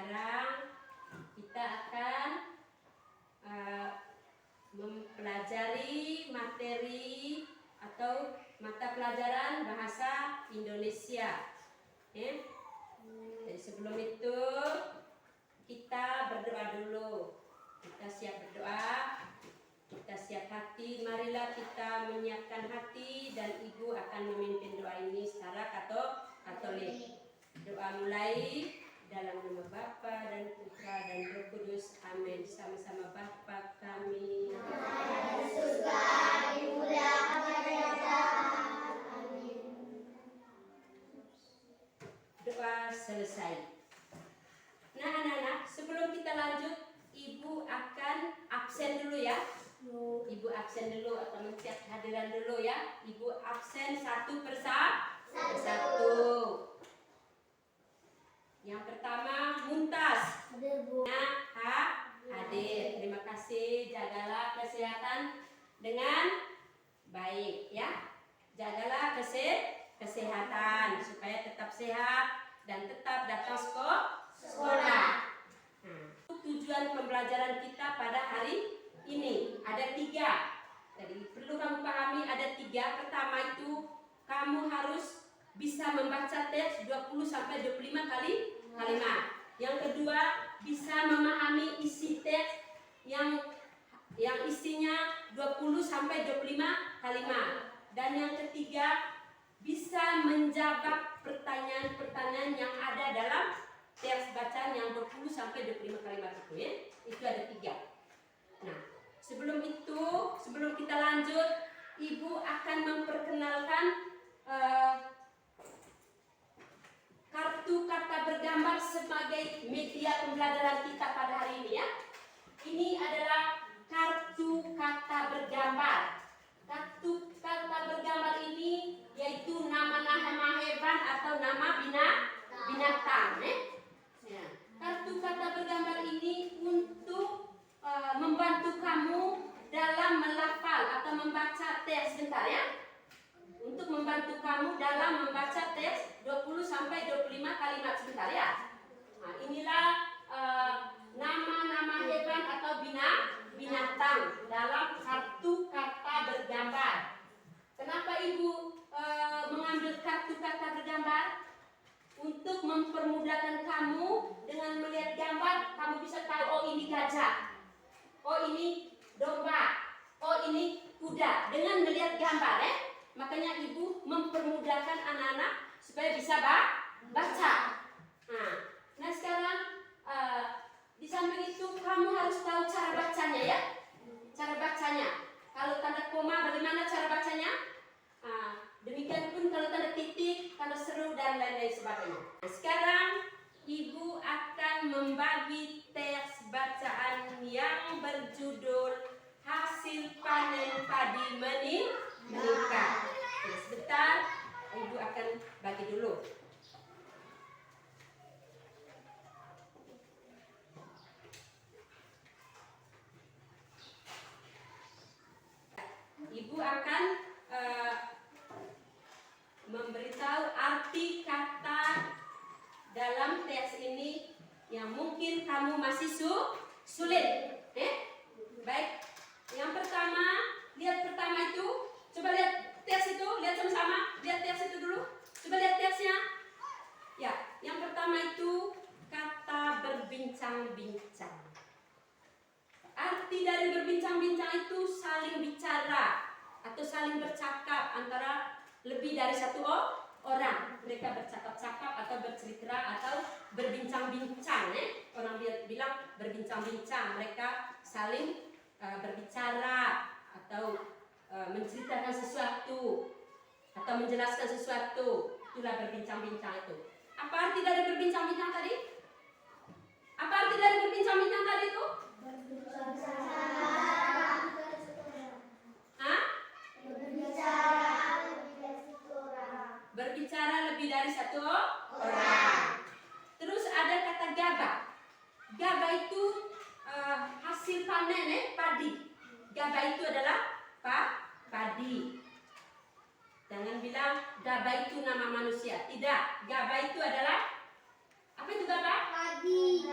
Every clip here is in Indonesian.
Sekarang kita akan mempelajari materi atau mata pelajaran bahasa Indonesia. Jadi sebelum itu kita berdoa dulu. Kita siap berdoa, kita siap hati. Marilah kita menyiapkan hati dan Ibu akan memimpin doa ini secara Katolik. Doa mulai dalam nama Bapa dan Putra dan Roh Kudus. Amin. Sama-sama. Bapa kami yang ada di surga, dimuliakan namamu. Amin. Doa selesai. Nah anak-anak, sebelum kita lanjut, Ibu akan absen dulu ya. Ibu absen dulu atau mencet hadiran dulu ya. Ibu absen satu persatu. Yang pertama Muntas. Hadir. Terima kasih. Jagalah kesehatan dengan baik ya. Jagalah kesehatan supaya tetap sehat dan tetap datang sekolah. Nah, tujuan pembelajaran kita pada hari ini ada 3. Jadi perlu kamu pahami ada 3. Pertama itu kamu harus bisa membaca teks 20-25 kalimat. Yang kedua bisa memahami isi teks yang isinya 20-25 kalimat. Dan yang ketiga bisa menjawab pertanyaan-pertanyaan yang ada dalam teks bacaan yang 20-25 kalimat itu ya. Itu ada 3. Nah, sebelum kita lanjut, Ibu akan memperkenalkan kartu kata bergambar sebagai media pembelajaran kita pada hari ini ya. Ini adalah kartu kata bergambar. Kartu kata bergambar ini yaitu nama-nama hewan atau nama binatang. Ya. Kartu kata bergambar ini untuk membantu kamu dalam melafal atau membaca teks sebentar ya. Untuk membantu kamu dalam membaca teks 20-25 kalimat sebentar ya. Nah, inilah nama-nama hewan atau binatang dalam kartu kata bergambar. Kenapa Ibu mengambil kartu kata bergambar? Untuk mempermudahkan kamu dengan melihat gambar, kamu bisa tahu oh ini gajah, oh ini domba, oh ini kuda dengan melihat gambar ya. Makanya Ibu mempermudahkan anak-anak supaya bisa baca. Nah sekarang di samping itu kamu harus tahu cara bacanya ya. Cara bacanya. Kalau tanda koma bagaimana cara bacanya? Demikian pun kalau tanda titik, tanda seru dan lain-lain sebagainya. Nah, sekarang Ibu akan membagi teks bacaan yang berjudul Hasil Panen Padi Meningkat. Nah, sebentar Ibu akan bagi dulu. Ibu akan memberitahu arti kata dalam teks ini yang mungkin kamu masih sulit. Baik. Yang pertama, lihat pertama itu. Coba lihat teks itu, lihat sama-sama. Lihat teks itu dulu. Coba lihat teksnya. Ya, yang pertama itu kata berbincang-bincang. Arti dari berbincang-bincang itu saling bicara atau saling bercakap antara lebih dari satu orang. Mereka bercakap-cakap atau bercerita atau berbincang-bincang. Orang bilang berbincang-bincang. Mereka saling berbicara atau menceritakan sesuatu atau menjelaskan sesuatu. Itulah berbincang-bincang itu. Apa arti dari berbincang-bincang tadi? Apa arti dari berbincang-bincang tadi itu? Berbicara lebih dari satu orang. Terus ada kata gabah. Gabah itu hasil panen padi. Gabah itu adalah padi. Jangan bilang gabah itu nama manusia. Tidak. Gabah itu adalah apa itu gabah? Padi.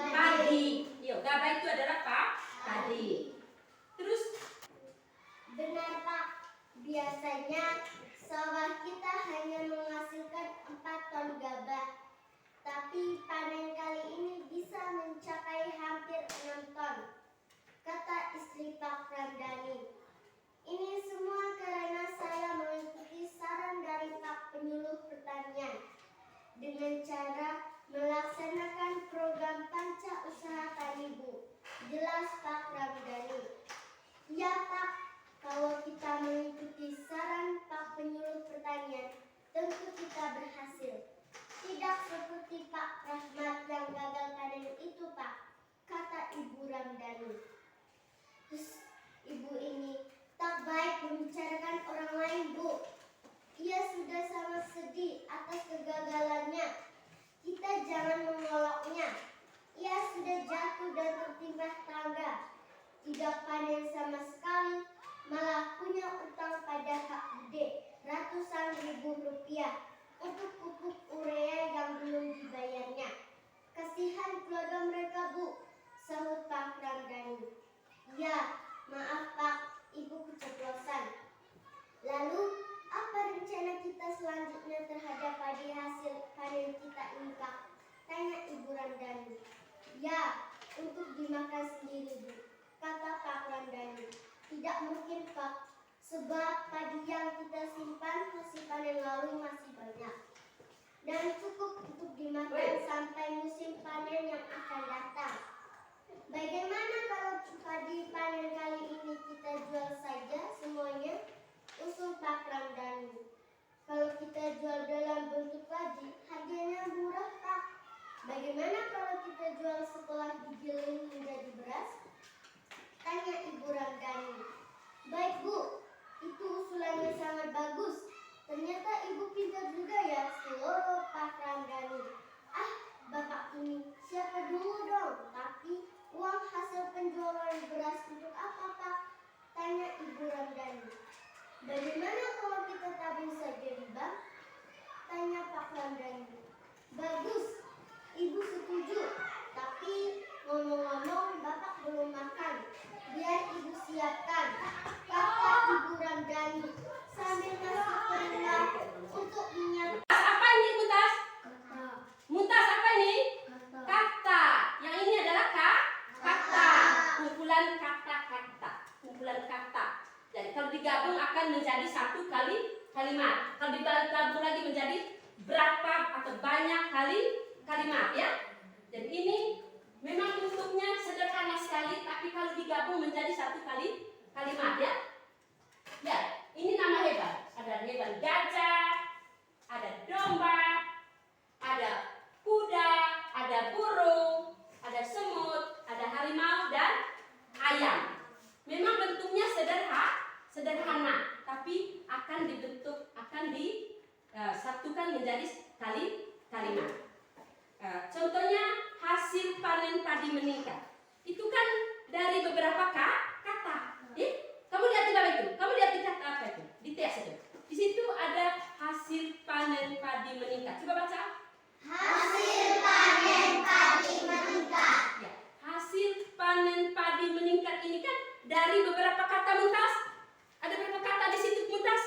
diajak panen sama sekali, malah punya utang pada Kak Bude ratusan ribu rupiah untuk pupuk urea yang belum dibayarnya. Kasihan keluarga mereka, Bu, sahut Pak Ramdhani. Ya, maaf Pak, Ibu keceplosan. Lalu, apa rencana kita selanjutnya terhadap padi hasil panen kita ini, Pak? Tanya Ibu Ramdhani. Ya, untuk dimakan sendiri, Bu, kata Pak Ramdhani. Tidak mungkin, Pak, sebab padi yang kita simpan hasil panen lalu masih banyak dan cukup untuk dimakan sampai musim panen yang akan datang. Bagaimana kalau padi panen kali ini kita jual saja semuanya? Usul Pak Ramdhani. Kalau kita jual dalam bentuk padi, harganya murah, Pak. Bagaimana kalau kita jual setelah digiling menjadi beras? Tanya Ibu Ramdhani. Baik, Bu, itu usulannya sangat bagus. Ternyata Ibu pintar juga ya, seluruh Pak Ramdhani. Ah, Bapak ini siapa dulu dong? Tapi uang hasil penjualan beras untuk apa, Pak? Tanya Ibu Ramdhani. Bagaimana kalau kita tabung saja di bank? Tanya Pak Ramdhani. Bagus, Ibu setuju. Tapi ngomong-ngomong Bapak belum makan. Biar Ibu siapkan, kata Ibu Ramdhani sambil masuk keluar untuk menyiapkan. Apa ini Muntas? Kata. Muntas apa ini? Kata. Yang ini adalah kata. Kumpulan kata-kata. Kumpulan kata. Jadi kalau digabung akan menjadi satu kalimat. Kalau digabung lagi menjadi berapa atau banyak kalimat ya. Jadi ini memang bentuknya sederhana sekali, tapi kalau digabung menjadi satu kalimat ya. Ya, ini nama hewan. Ada hewan gajah, ada domba, ada kuda, ada burung, ada semut, ada harimau dan ayam. Memang bentuknya sederhana, tapi akan disatukan menjadi kalimat. Contohnya hasil panen padi meningkat. Itu kan dari beberapa kata. Kamu lihat di bawah itu. Kamu lihat di kata apa itu? Di teks itu. Di situ ada hasil panen padi meningkat. Coba baca. Hasil panen padi meningkat. Ya, hasil panen padi meningkat ini kan dari beberapa kata Muntas. Ada berapa kata di situ Muntas?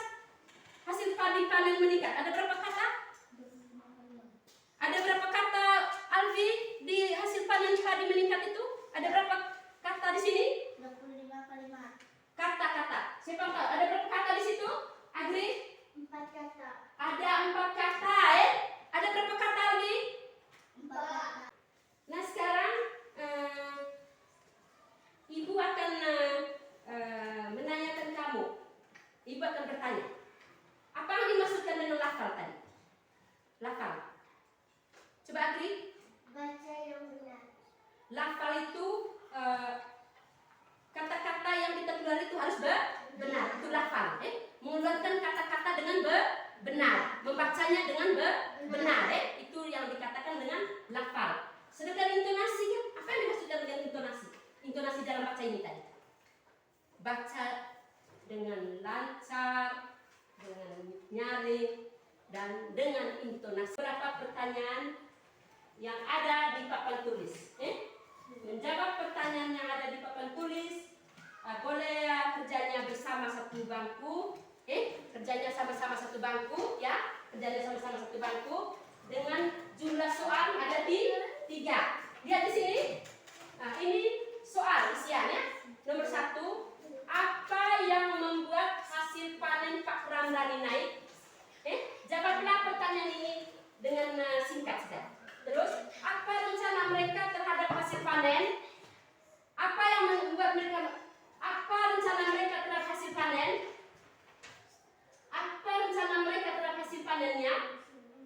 Hasil padi panen meningkat. Ada berapa kata? Ada berapa kata Alfi di hasil panen padi meningkat itu? Ada berapa kata di sini? 25 kalimat. Kata-kata. Siapa tahu? Ada berapa kata di situ? Agri? 4 kata. Ada 4 kata, Ada berapa kata Alfi? 4. Nah sekarang Ibu akan menanyakan kamu. Ibu akan bertanya. Apa yang dimaksudkan dengan lafal tadi? Lafal. Coba Agri. Baca yang benar. Lafal itu kata-kata yang kita keluar itu harus benar. Itu lafal. Mengeluarkan kata-kata dengan benar. Membacanya dengan benar. Itu yang dikatakan dengan lafal. Sedangkan intonasi kan? Apa yang dimaksudkan dengan intonasi? Intonasi dalam baca ini tadi. Baca dengan lancar, dengan nyaring, dan dengan intonasi. Beberapa pertanyaan yang ada di papan tulis. Menjawab pertanyaan yang ada di papan tulis, boleh kerjanya bersama satu bangku. Kerjanya sama-sama satu bangku, ya. Kerjanya sama-sama satu bangku dengan jumlah soal ada di 3. Lihat di sini. Nah, ini soal isiannya. Nomor 1, apa yang membuat hasil panen Pak Ramdhani naik? Jawablah pertanyaan ini dengan singkat saja. Terus, apa rencana mereka terhadap hasil panen? Apa yang membuat mereka? Apa rencana mereka terhadap hasil panen? Apa rencana mereka terhadap hasil panennya?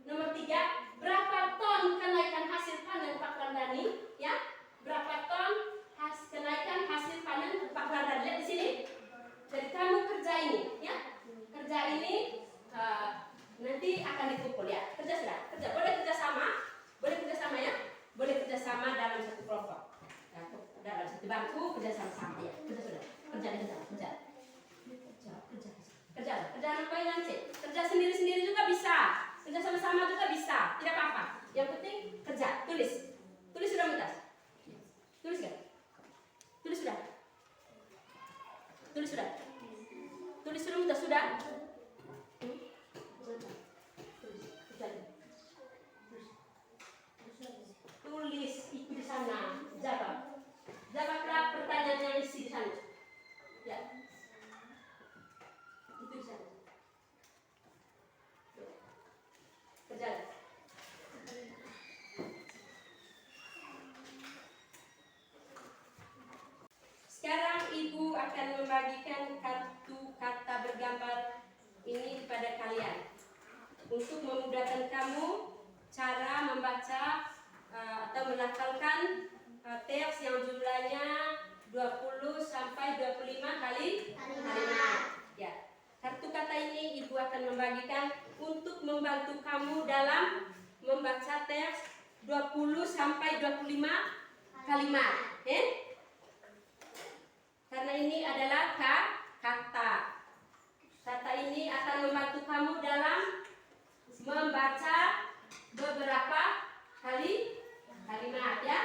Nomor 3, berapa ton kenaikan hasil panen Pak Ramdhani? Ya, berapa ton kenaikan hasil panen Pak Ramdhani? Lihat di sini. Jadi kamu kerja ini, ya, kerja ini nanti akan dikumpul ya. Kerja boleh kerja sama ya, boleh kerja sama dalam satu kelompok, dalam satu bangku. kerja sama-sama ya. Kerja sudah. Kerja. Kerja ngapain nanti? Kerja sendiri-sendiri juga bisa. Kerja sama-sama juga bisa. Tidak apa-apa. Yang penting kerja. Tulis sudah Mutas? Tulis kan? Tulis sudah Mutas sudah? Tulis itu di sana. Jawablah pertanyaan yang isi di sana. Ya. Itu di sana. Kerja. Sekarang Ibu akan membagikan kartu kata bergambar ini kepada kalian untuk memudahkan kamu cara membaca atau melafalkan teks yang jumlahnya 20 sampai 25 kalimat. Ya. Kartu kata ini Ibu akan membagikan untuk membantu kamu dalam membaca teks 20 sampai 25 kalimat. Karena ini adalah kata. Kata ini akan membantu kamu dalam membaca beberapa kalimat ya.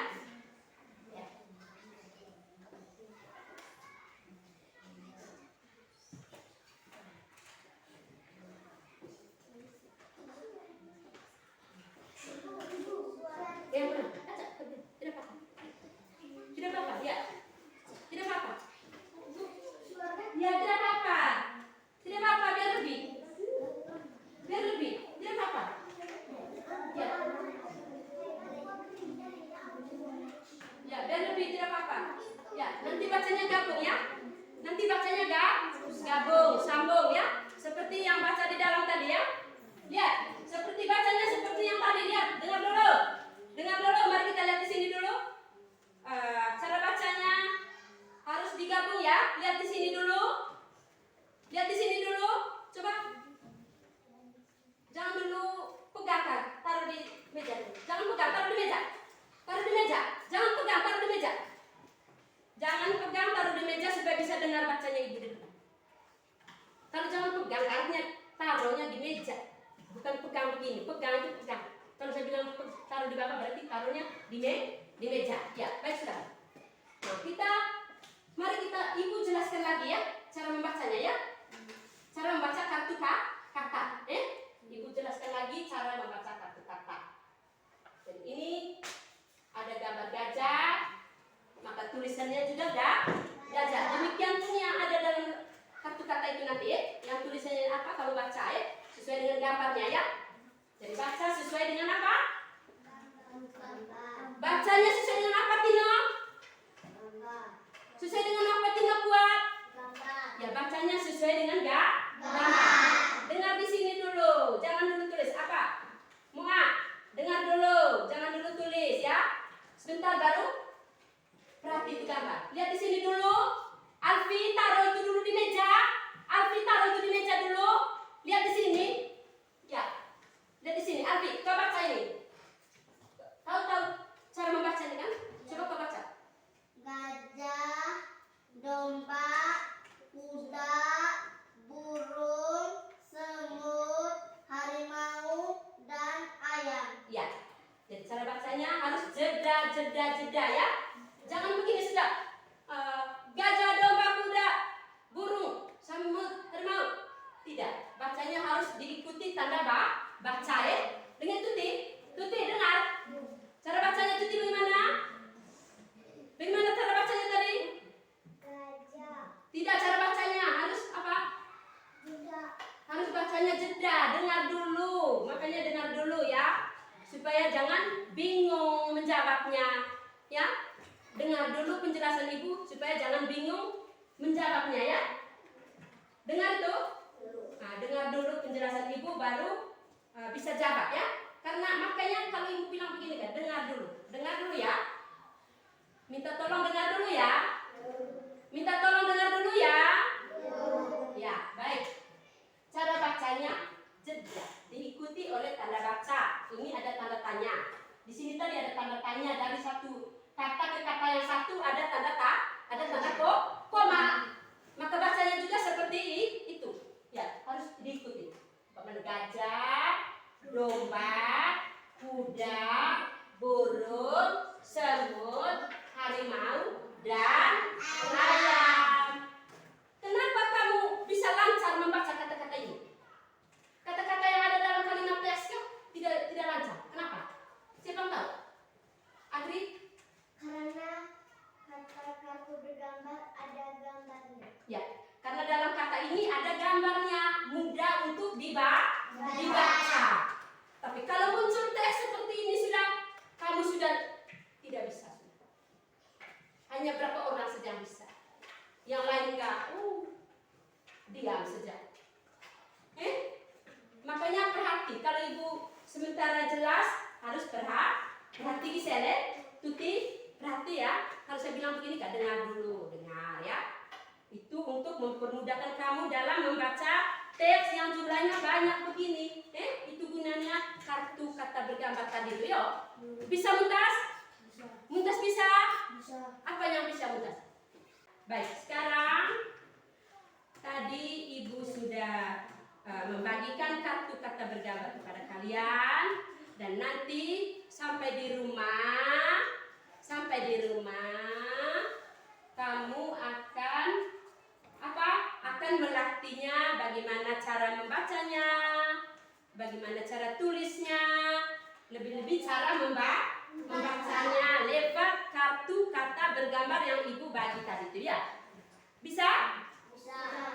Tidak apa-apa ya. Tidak apa-apa. Ya, tidak apa-apa. Tidak apa-apa, biar lebih. Tidak apa-apa. Ya. Ya, biar lebih, tidak apa-apa. Ya, nanti bacanya gabung ya. Gabung, sambung ya. Seperti yang baca di dalam tadi ya. Lihat, seperti bacanya seperti yang tadi. Lihat, dengar dulu. Mari kita lihat di sini dulu. Cara bacanya harus digabung ya. Lihat di sini dulu. Coba. Jangan dulu pegang kan. Taruh di meja dulu. Jangan pegang, taruh di meja. Jangan pegang, taruh di meja. Jangan pegang, taruh di meja supaya bisa dengar bacanya Ibu dulu. Kalau jangan pegang, artinya taruhnya di meja. Bukan pegang begini. Pegang itu pegang. Kalau saya bilang taruh di bawah berarti taruhnya di meja. Ya, baik sudah. Nah, mari kita Ibu jelaskan lagi ya cara membacanya ya. Cara membaca kartu kata. Ibu jelaskan lagi cara membaca kartu kata. Jadi ini ada gambar gajah, maka tulisannya juga gajah. Demikian pun yang ada dalam kartu kata itu nanti yang tulisannya apa kalau baca sesuai dengan gambarnya ya. Jadi baca sesuai dengan apa? Bacanya sesuai dengan apa Tino? Sesuai dengan apa Tino buat? Ya bacanya sesuai dengan gambar. Dengar di sini dulu, jangan dulu tulis apa? Mua, dengar dulu, jangan dulu tulis ya. Sebentar baru perhati itu gambar. Lihat di sini dulu. Alfi taruh itu dulu di meja. Dulu. Lihat di sini. Ya. Lihat di sini. Alfi, kau baca ini. Kau tahu cara membaca ini kan? Coba kau baca. Gajah, domba, kuda, burung, semut, harimau, dan ayam. Ya. Jadi cara bacanya harus jeda ya. Jangan begini sudah. Gajah, domba, kuda, burung, semut, harimau. Tidak. Bacanya harus diikuti tanda baca Dengan Tuti dengar. Cara bacanya Tuti bagaimana? Bagaimana cara bacanya tadi? Gajah. Tidak, cara bacanya harus apa? Jeda. Harus bacanya jeda, dengar dulu. Makanya dengar dulu ya. Supaya jangan bingung menjawabnya. Ya. Dengar dulu penjelasan Ibu supaya jangan bingung menjawabnya ya. Dengar itu? Nah, dengar dulu penjelasan Ibu baru bisa jawab ya. Karena makanya kalau Ibu bilang begini kan, dengar dulu ya. Minta tolong dengar dulu ya. Ya, baik. Cara bacanya jeda, diikuti oleh tanda baca. Ini ada tanda tanya. Di sini tadi ada tanda tanya dari satu kata ke kata yang satu ada tanda gambarnya mudah untuk dibaca. Tapi kalau muncul teks seperti ini kamu sudah tidak bisa. Hanya berapa orang saja yang bisa. Yang lain enggak. Diam saja. Makanya perhati. Kalau ibu sementara jelas harus perhati Giselle. Tuti perhati ya. Kalau saya bilang begini kak, dengar dulu, dengar ya. Itu untuk mempermudahkan kamu dalam membaca teks yang jumlahnya banyak begini. Itu gunanya kartu kata bergambar tadi itu ya. Bisa Muntas? Muntas bisa? Apa yang bisa Muntas? Baik, sekarang tadi ibu sudah membagikan kartu kata bergambar kepada kalian. Dan nanti sampai di rumah kamu akan melatihnya bagaimana cara membacanya, bagaimana cara tulisnya, lebih-lebih cara membacanya lewat kartu kata bergambar yang ibu bagi tadi itu ya. Bisa?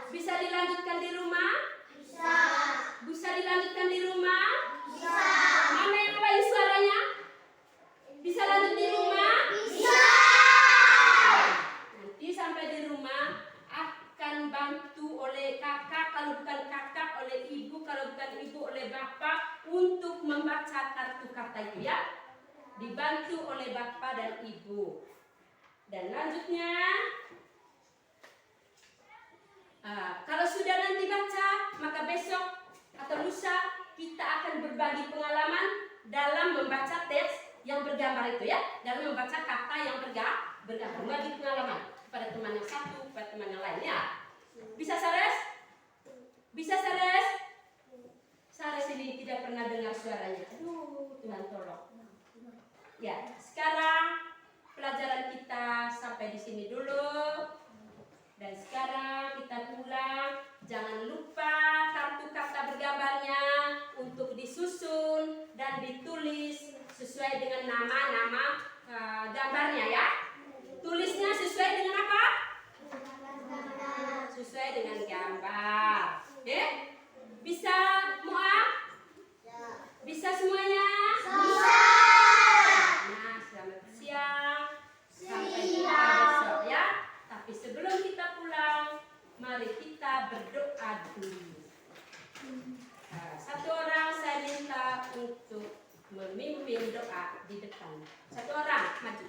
Bisa dilanjutkan di rumah? Bisa dilanjutkan di rumah? Mana yang lain suaranya? Bisa lanjut di rumah? Nanti sampai di rumah akan bantu oleh kakak, kalau bukan kakak oleh ibu, kalau bukan ibu oleh bapak untuk membaca kartu kata itu ya. Dibantu oleh bapak dan ibu. Dan lanjutnya kalau sudah nanti baca, maka besok atau lusa kita akan berbagi pengalaman dalam membaca teks yang bergambar itu ya, dalam membaca kata yang bergambar, berbagi pengalaman kepada teman yang satu, kepada teman yang lain ya. Bisa Sares? Bisa Sares? Sares ini tidak pernah dengar suaranya. Aduh, Tuhan tolong. Ya, sekarang pelajaran kita sampai di sini dulu. Dan sekarang kita pulang. Jangan lupa kartu kata bergambarnya untuk disusun dan ditulis sesuai dengan nama-nama gambarnya ya. Tulisnya sesuai dengan apa? Sesuai dengan gambar. Bisa Mua? Bisa semuanya? Nah, selamat siang. Sampai jumpa besok ya. Tapi sebelum kita pulang, mari kita berdoa dulu. Satu orang saya minta untuk memimpin doa di depan. Satu orang maju.